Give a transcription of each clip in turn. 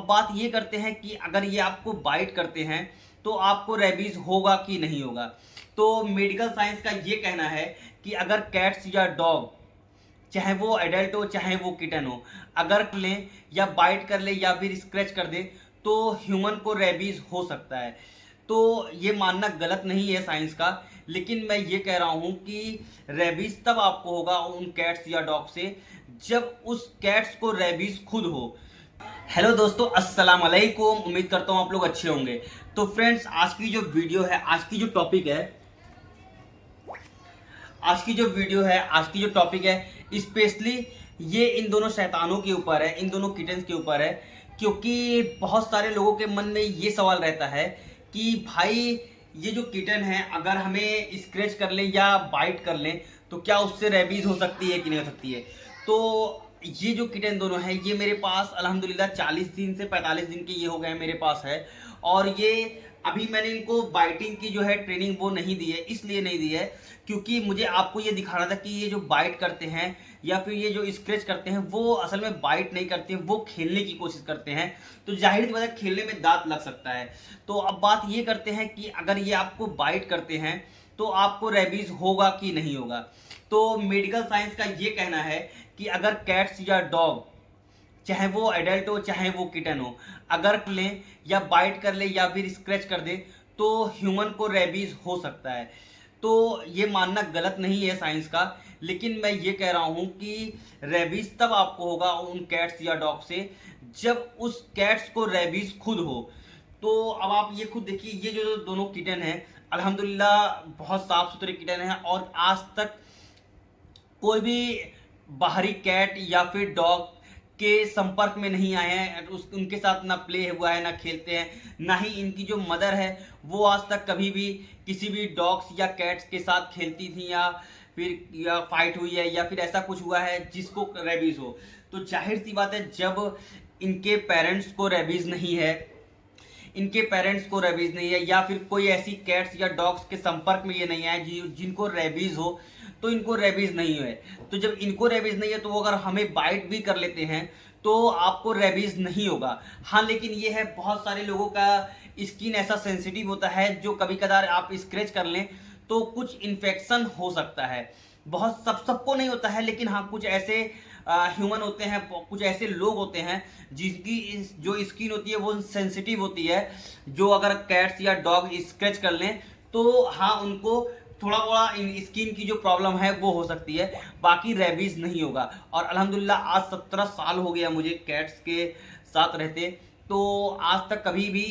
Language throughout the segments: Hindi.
अब बात ये करते हैं कि अगर ये आपको बाइट करते हैं तो आपको रेबीज होगा कि नहीं होगा। तो मेडिकल साइंस का ये कहना है कि अगर कैट्स या डॉग, चाहे वो एडल्ट हो चाहे वो किटन हो, अगर लें या बाइट कर ले या फिर स्क्रैच कर दे तो ह्यूमन को रेबीज हो सकता है। तो ये मानना गलत नहीं है साइंस का, लेकिन मैं ये कह रहा हूँ कि रेबीज तब आपको होगा उन कैट्स या डॉग से जब उस कैट्स को रेबीज खुद हो। हेलो दोस्तों, अस्सलाम वालेकुम। उम्मीद करता हूँ आप लोग अच्छे होंगे। तो फ्रेंड्स, आज की जो वीडियो है, आज की जो टॉपिक है, स्पेशली ये इन दोनों शैतानों के ऊपर है, इन दोनों किटन्स के ऊपर है। क्योंकि बहुत सारे लोगों के मन में ये सवाल रहता है कि भाई ये जो किटन है अगर हमें स्क्रैच कर लें या बाइट कर लें तो क्या उससे रेबीज हो सकती है कि नहीं हो सकती है। तो ये जो किटन दोनों हैं ये मेरे पास अल्हम्दुलिल्लाह 40 दिन से 45 दिन के ये हो गए हैं मेरे पास है। और ये अभी मैंने इनको बाइटिंग की जो है ट्रेनिंग वो नहीं दी है, इसलिए नहीं दी है क्योंकि मुझे आपको ये दिखाना था कि ये जो बाइट करते हैं या फिर ये जो स्क्रैच करते हैं वो असल में बाइट नहीं करते हैं, वो खेलने की कोशिश करते हैं। तो जाहिर सी बात है खेलने में दांत लग सकता है। तो अब बात ये करते हैं कि अगर ये आपको बाइट करते हैं तो आपको रेबीज होगा कि नहीं होगा। तो मेडिकल साइंस का ये कहना है कि अगर कैट्स या डॉग, चाहे वो एडल्ट हो चाहे वो किटन हो, अगर लें या बाइट कर ले या फिर स्क्रैच कर दे तो ह्यूमन को रेबीज हो सकता है। तो ये मानना गलत नहीं है साइंस का, लेकिन मैं ये कह रहा हूँ कि रेबीज तब आपको होगा उन कैट्स या डॉग से जब उस कैट्स को रेबीज खुद हो। तो अब आप ये खुद देखिए, ये जो दोनों किटन हैं अल्हम्दुलिल्लाह बहुत साफ सुथरे किटन हैं और आज तक कोई भी बाहरी कैट या फिर डॉग के संपर्क में नहीं आए हैं। उनके साथ ना प्ले हुआ है, ना खेलते हैं, ना ही इनकी जो मदर है वो आज तक कभी भी किसी भी डॉग्स या कैट्स के साथ खेलती थी या फाइट हुई है या फिर ऐसा कुछ हुआ है जिसको रेबीज हो। तो जाहिर सी बात है जब इनके पेरेंट्स को रेबीज नहीं है, या फिर कोई ऐसी कैट्स या डॉग्स के संपर्क में ये नहीं आए जिनको रेबीज हो, तो इनको रेबीज नहीं है। तो जब इनको रेबीज नहीं है तो वो अगर हमें बाइट भी कर लेते हैं तो आपको रेबीज नहीं होगा। हाँ, लेकिन ये है बहुत सारे लोगों का स्किन ऐसा सेंसिटिव होता है जो कभी कदार आप स्क्रैच कर लें तो कुछ इन्फेक्शन हो सकता है। बहुत सबको नहीं होता है, लेकिन हाँ कुछ ऐसे ह्यूमन होते हैं, कुछ ऐसे लोग होते हैं जिनकी जो स्किन होती है वो सेंसिटिव होती है, जो अगर कैट्स या डॉग स्क्रैच कर लें तो हाँ उनको थोड़ा बड़ा स्किन की जो प्रॉब्लम है वो हो सकती है, बाकी रेबीज नहीं होगा। और अल्हम्दुलिल्लाह आज 17 साल हो गया मुझे कैट्स के साथ रहते, तो आज तक कभी भी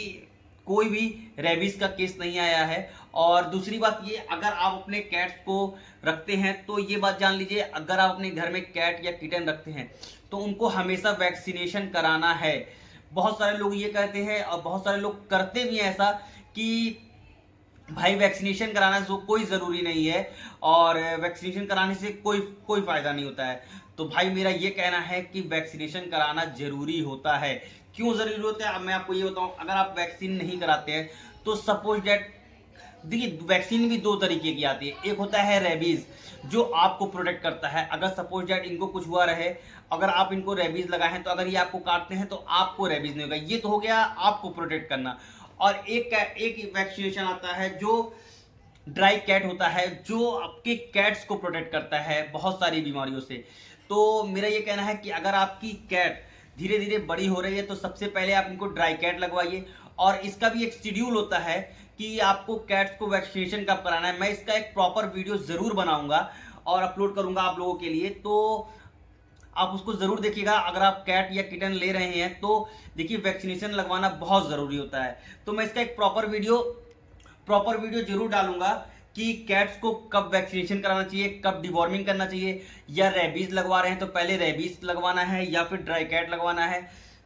कोई भी रेबीज का केस नहीं आया है। और दूसरी बात ये, अगर आप अपने कैट्स को रखते हैं तो ये बात जान लीजिए, अगर आप अपने घर में कैट या किटन रखते हैं तो उनको हमेशा वैक्सीनेशन कराना है। बहुत सारे लोग ये कहते हैं और बहुत सारे लोग करते भी हैं ऐसा कि भाई वैक्सीनेशन कराना कोई ज़रूरी नहीं है और वैक्सीनेशन कराने से कोई फ़ायदा नहीं होता है। तो भाई मेरा ये कहना है कि वैक्सीनेशन कराना ज़रूरी होता है। क्यों ज़रूरी होता है अब मैं आपको ये बताऊं। अगर आप वैक्सीन नहीं कराते हैं तो सपोज डेट, देखिए वैक्सीन भी दो तरीके की आती है। एक होता है रेबीज़ जो आपको प्रोटेक्ट करता है, अगर सपोज डेट इनको कुछ हुआ रहे, अगर आप इनको रेबीज़ लगाए हैं तो अगर ये आपको काटते हैं तो आपको रेबीज़ नहीं होगा। ये तो हो गया आपको प्रोटेक्ट करना। और एक वैक्सीनेशन आता है जो ड्राई कैट होता है, जो आपके कैट्स को प्रोटेक्ट करता है बहुत सारी बीमारियों से। तो मेरा ये कहना है कि अगर आपकी कैट धीरे धीरे बड़ी हो रही है तो सबसे पहले आप इनको ड्राई कैट लगवाइए। और इसका भी एक शेड्यूल होता है कि आपको कैट्स को वैक्सीनेशन कब कराना है। मैं इसका एक प्रॉपर वीडियो ज़रूर बनाऊंगा और अपलोड करूंगा आप लोगों के लिए, तो आप उसको ज़रूर देखिएगा। अगर आप कैट या किटन ले रहे हैं तो देखिए वैक्सीनेशन लगवाना बहुत ज़रूरी होता है। तो मैं इसका एक प्रॉपर वीडियो जरूर डालूंगा कि कैट्स को कब वैक्सीनेशन कराना चाहिए, कब डिवॉर्मिंग करना चाहिए, या रेबीज़ लगवा रहे हैं तो पहले रेबीज़ लगवाना है या फिर ड्राई कैट लगवाना है।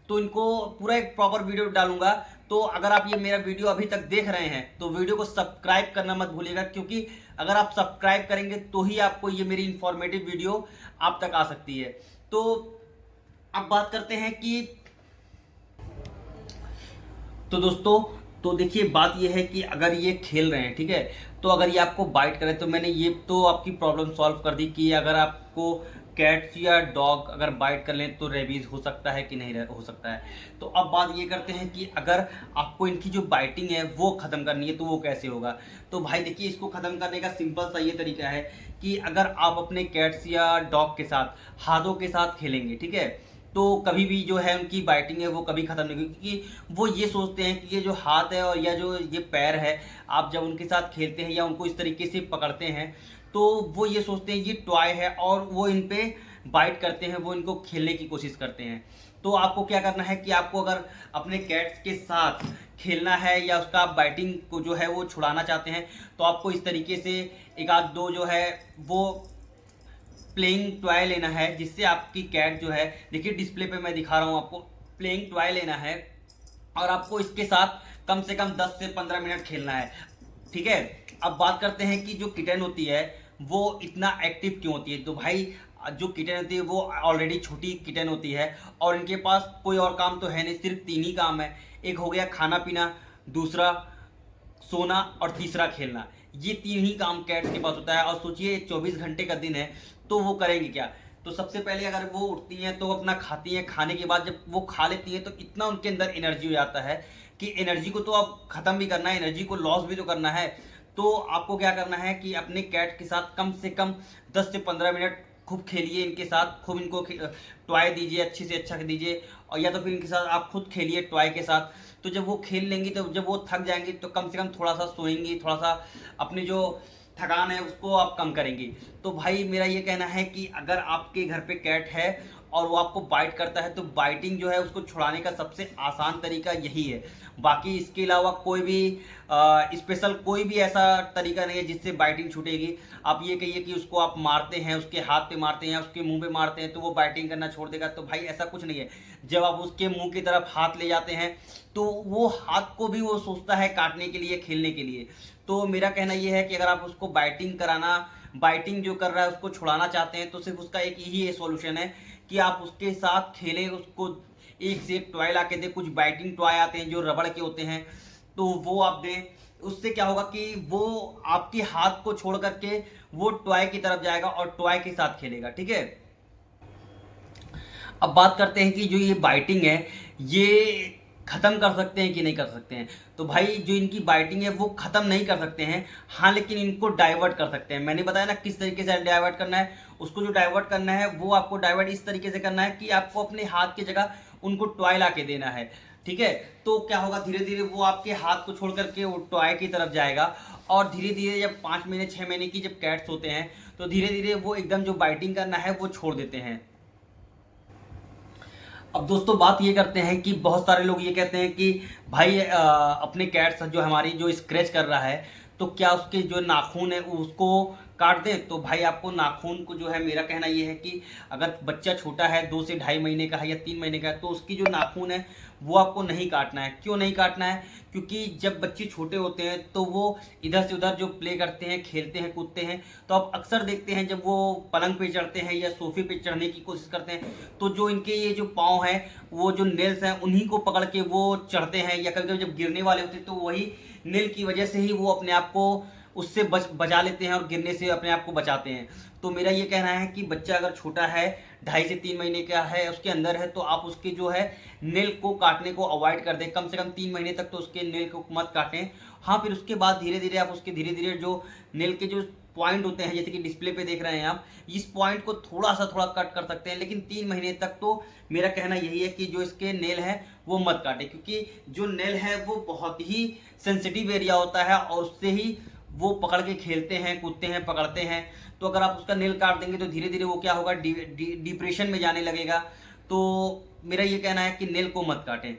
तो इनको पूरा एक प्रॉपर वीडियो डालूंगा। तो अगर आप ये मेरा वीडियो अभी तक देख रहे हैं तो वीडियो को सब्सक्राइब करना मत भूलिएगा, क्योंकि अगर आप सब्सक्राइब करेंगे तो ही आपको ये मेरी इंफॉर्मेटिव वीडियो आप तक आ सकती है। तो अब बात करते हैं कि, तो दोस्तों तो देखिए बात ये है कि अगर ये खेल रहे हैं, ठीक है, तो अगर ये आपको बाइट करे तो मैंने ये तो आपकी प्रॉब्लम सॉल्व कर दी कि अगर आपको कैट्स या डॉग अगर बाइट कर लें तो रेबीज हो सकता है कि नहीं हो सकता है। तो अब बात ये करते हैं कि अगर आपको इनकी जो बाइटिंग है वो ख़त्म करनी है तो वो कैसे होगा। तो भाई देखिए, इसको ख़त्म करने का सिंपल सा ये तरीका है कि अगर आप अपने कैट्स या डॉग के साथ हाथों के साथ खेलेंगे, ठीक है, तो कभी भी जो है उनकी बाइटिंग है वो कभी ख़त्म नहीं होगी, क्योंकि वो ये सोचते हैं कि ये जो हाथ है और या जो ये पैर है, आप जब उनके साथ खेलते हैं या उनको इस तरीके से पकड़ते हैं तो वो ये सोचते हैं ये टॉय है और वो इन पे बाइट करते हैं, वो इनको खेलने की कोशिश करते हैं। तो आपको क्या करना है कि आपको अगर अपने कैट्स के साथ खेलना है या उसका आप बाइटिंग को जो है वो छुड़ाना चाहते हैं तो आपको इस तरीके से एक आध दो जो है वो प्लेइंग टॉय लेना है, जिससे आपकी कैट जो है, देखिए डिस्प्ले पे मैं दिखा रहा हूँ आपको, प्लेइंग टॉय लेना है और आपको इसके साथ कम से कम 10 से 15 मिनट खेलना है, ठीक है। अब बात करते हैं कि जो किटन होती है वो इतना एक्टिव क्यों होती है। तो भाई जो किटन होती है वो ऑलरेडी छोटी किटन होती है और इनके पास कोई और काम तो है नहीं, सिर्फ 3 ही काम है। एक हो गया खाना पीना, दूसरा सोना और तीसरा खेलना। ये 3 ही काम कैट्स के पास होता है। और सोचिए 24 घंटे का दिन है तो वो करेंगे क्या। तो सबसे पहले अगर वो उठती हैं तो अपना खाती हैं, खाने के बाद जब वो खा लेती हैं तो इतना उनके अंदर एनर्जी हो जाता है कि एनर्जी को तो अब ख़त्म भी करना है, एनर्जी को लॉस भी तो करना है। तो आपको क्या करना है कि अपने कैट के साथ कम से कम 10 से 15 मिनट खूब खेलिए इनके साथ, खूब इनको टॉय दीजिए, अच्छे से अच्छा दीजिए, और या तो फिर इनके साथ आप खुद खेलिए टॉय के साथ। तो जब वो खेल लेंगी तो जब वो थक जाएंगी तो कम से कम थोड़ा सा सोएंगी, थोड़ा सा अपनी जो थकान है उसको आप कम करेंगी। तो भाई मेरा ये कहना है कि अगर आपके घर पे कैट है और वो आपको बाइट करता है तो बाइटिंग जो है उसको छुड़ाने का सबसे आसान तरीका यही है। बाकी इसके अलावा कोई भी स्पेशल कोई भी ऐसा तरीका नहीं है जिससे बाइटिंग छूटेगी। आप ये कहिए कि उसको आप मारते हैं, उसके हाथ पे मारते हैं, उसके मुंह पे मारते हैं तो वो बाइटिंग करना छोड़ देगा, तो भाई ऐसा कुछ नहीं है। जब आप उसके मुंह की तरफ हाथ ले जाते हैं तो वो हाथ को भी वो सोचता है काटने के लिए, खेलने के लिए। तो मेरा कहना ये है कि अगर आप उसको बाइटिंग जो कर रहा है उसको छुड़ाना चाहते हैं तो सिर्फ उसका एक ही सॉल्यूशन है कि आप उसके साथ खेलें, उसको एक से एक टॉय ला के दें। कुछ बाइटिंग टॉय आते हैं जो रबड़ के होते हैं तो वो आप दें। उससे क्या होगा कि वो आपके हाथ को छोड़ करके वो टॉय की तरफ जाएगा और टॉय के साथ खेलेगा, ठीक है। अब बात करते हैं कि जो ये बाइटिंग है ये ख़त्म कर सकते हैं कि नहीं कर सकते हैं। तो भाई जो इनकी बाइटिंग है वो ख़त्म नहीं कर सकते हैं, हाँ, लेकिन इनको डाइवर्ट कर सकते हैं। मैंने बताया ना किस तरीके से डाइवर्ट करना है। उसको जो डाइवर्ट करना है वो आपको डाइवर्ट इस तरीके से करना है कि आपको अपने हाथ की जगह उनको टॉय ला के देना है, ठीक है। तो क्या होगा, धीरे धीरे वो आपके हाथ को छोड़ करके वो टॉय की तरफ जाएगा और धीरे धीरे जब 5 महीने 6 महीने की जब कैट्स होते हैं तो धीरे धीरे वो एकदम जो बाइटिंग करना है वो छोड़ देते हैं। अब दोस्तों बात ये करते हैं कि बहुत सारे लोग ये कहते हैं कि भाई अपने कैट्स जो हमारी जो स्क्रैच कर रहा है तो क्या उसके जो नाखून है उसको काट दें। तो भाई आपको नाखून को जो है, मेरा कहना ये है कि अगर बच्चा छोटा है 2 से ढाई महीने का है या 3 महीने का है तो उसकी जो नाखून है वो आपको नहीं काटना है। क्यों नहीं काटना है, क्योंकि जब बच्चे छोटे होते हैं तो वो इधर से उधर जो प्ले करते हैं, खेलते हैं, कूदते हैं, तो आप अक्सर देखते हैं जब वो पलंग पे चढ़ते हैं या सोफे पे चढ़ने की कोशिश करते हैं तो जो इनके ये जो पाँव हैं वो जो नेल्स हैं उन्हीं को पकड़ के वो चढ़ते हैं, या कभी कभी जब गिरने वाले होते हैं तो वही नेल की वजह से ही वो अपने आप को उससे बचा लेते हैं और गिरने से अपने आप को बचाते हैं। तो मेरा ये कहना है कि बच्चा अगर छोटा है 2.5 से 3 महीने का है, उसके अंदर है, तो आप उसके जो है नेल को काटने को अवॉइड कर दें। कम से कम 3 महीने तक तो उसके नेल को मत काटें। हाँ, फिर उसके बाद धीरे धीरे आप उसके धीरे धीरे जो नेल के जो पॉइंट होते हैं, जैसे कि डिस्प्ले पे देख रहे हैं आप, इस पॉइंट को थोड़ा कट कर सकते हैं, लेकिन 3 महीने तक तो मेरा कहना यही है कि जो इसके नेल हैं वो मत काटें, क्योंकि जो नेल है वो बहुत ही सेंसिटिव एरिया होता है और उससे ही वो पकड़ के खेलते हैं, कूदते हैं, पकड़ते हैं। तो अगर आप उसका नेल काट देंगे तो धीरे धीरे वो क्या होगा, डिप्रेशन में जाने लगेगा। तो मेरा ये कहना है कि नेल को मत काटें,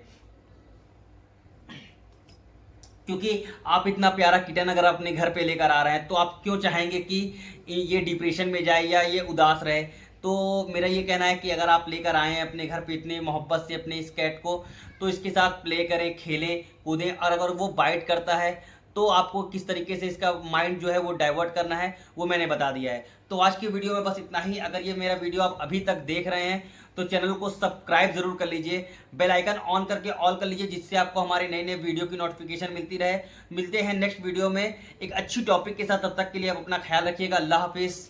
क्योंकि आप इतना प्यारा किटन अगर अपने घर पे लेकर आ रहे हैं तो आप क्यों चाहेंगे कि ये डिप्रेशन में जाए या ये उदास रहे। तो मेरा ये कहना है कि अगर आप लेकर आए हैं अपने घर पे इतने मोहब्बत से अपने इस कैट को, तो इसके साथ प्ले करें, खेलें, कूदें, और अगर वो बाइट करता है तो आपको किस तरीके से इसका माइंड जो है वो डाइवर्ट करना है वो मैंने बता दिया है। तो आज की वीडियो में बस इतना ही। अगर ये मेरा वीडियो आप अभी तक देख रहे हैं तो चैनल को सब्सक्राइब जरूर कर लीजिए, बेल आइकन ऑन करके ऑल कर लीजिए, जिससे आपको हमारे नए नए वीडियो की नोटिफिकेशन मिलती रहे। मिलते हैं नेक्स्ट वीडियो में एक अच्छी टॉपिक के साथ, तब तक के लिए आप अपना ख्याल रखिएगा। अल्लाह हाफिज़।